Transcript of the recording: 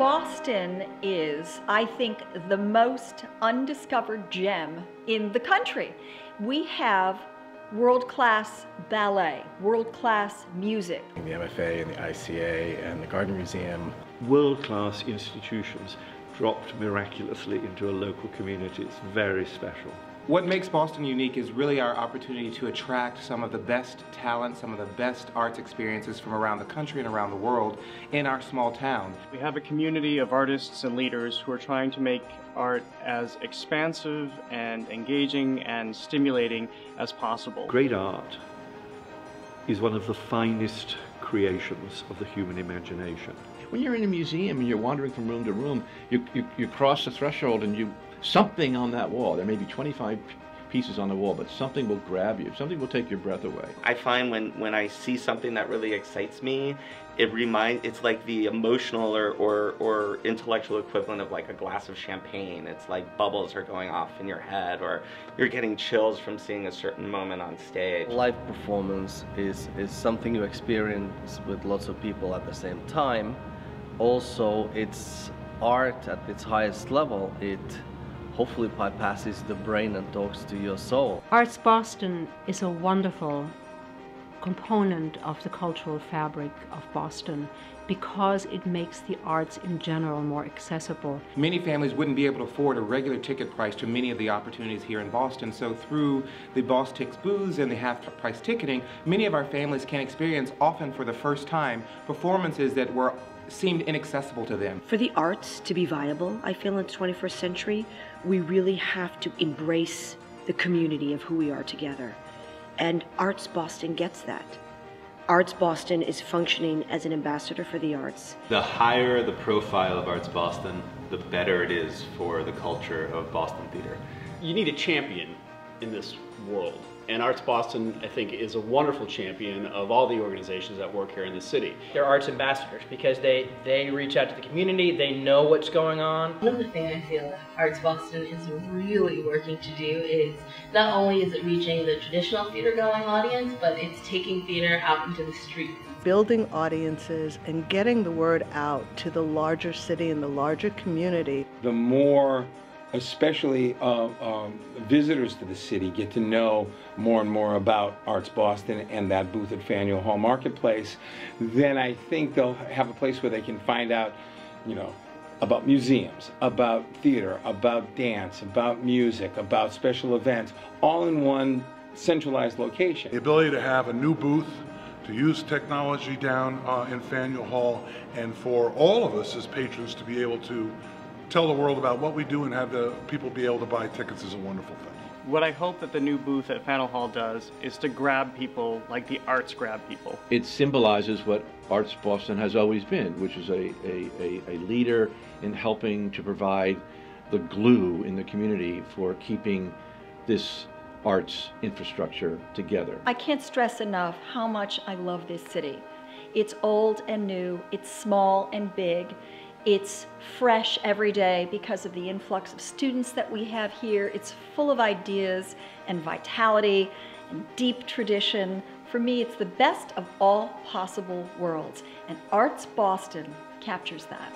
Boston is, I think, the most undiscovered gem in the country. We have world-class ballet, world-class music. The MFA and the ICA and the Garden Museum. World-class institutions dropped miraculously into a local community. It's very special. What makes Boston unique is really our opportunity to attract some of the best talent, some of the best arts experiences from around the country and around the world in our small town. We have a community of artists and leaders who are trying to make art as expansive and engaging and stimulating as possible. Great art is one of the finest creations of the human imagination. When you're in a museum and you're wandering from room to room, you cross the threshold and something on that wall, there may be 25 pieces on the wall, but something will grab you, something will take your breath away. I find when I see something that really excites me, it's like the emotional or intellectual equivalent of like a glass of champagne. It's like bubbles are going off in your head, or you're getting chills from seeing a certain moment on stage. Live performance is something you experience with lots of people at the same time. Also, it's art at its highest level. It hopefully bypasses the brain and talks to your soul. ArtsBoston is a wonderful component of the cultural fabric of Boston because it makes the arts in general more accessible. Many families wouldn't be able to afford a regular ticket price to many of the opportunities here in Boston, so through the BosTix booths and the half-price ticketing, many of our families can experience, often for the first time, performances that seemed inaccessible to them. For the arts to be viable, I feel in the 21st century, we really have to embrace the community of who we are together. And ArtsBoston gets that. ArtsBoston is functioning as an ambassador for the arts. The higher the profile of ArtsBoston, the better it is for the culture of Boston theater. You need a champion in this world. And ArtsBoston, I think, is a wonderful champion of all the organizations that work here in the city. They're arts ambassadors because they reach out to the community, they know what's going on. One of the things I feel ArtsBoston is really working to do is not only is it reaching the traditional theater-going audience, but it's taking theater out into the streets. Building audiences and getting the word out to the larger city and the larger community. The more especially visitors to the city get to know more and more about ArtsBoston and that booth at Faneuil Hall Marketplace, then I think they'll have a place where they can find out, about museums, about theater, about dance, about music, about special events, all in one centralized location. The ability to have a new booth, to use technology down in Faneuil Hall, and for all of us as patrons to be able to tell the world about what we do and have the people be able to buy tickets is a wonderful thing. What I hope that the new booth at Faneuil Hall does is to grab people like the arts grab people. It symbolizes what ArtsBoston has always been, which is a leader in helping to provide the glue in the community for keeping this arts infrastructure together. I can't stress enough how much I love this city. It's old and new, it's small and big. It's fresh every day because of the influx of students that we have here. It's full of ideas and vitality and deep tradition. For me, it's the best of all possible worlds, and ArtsBoston captures that.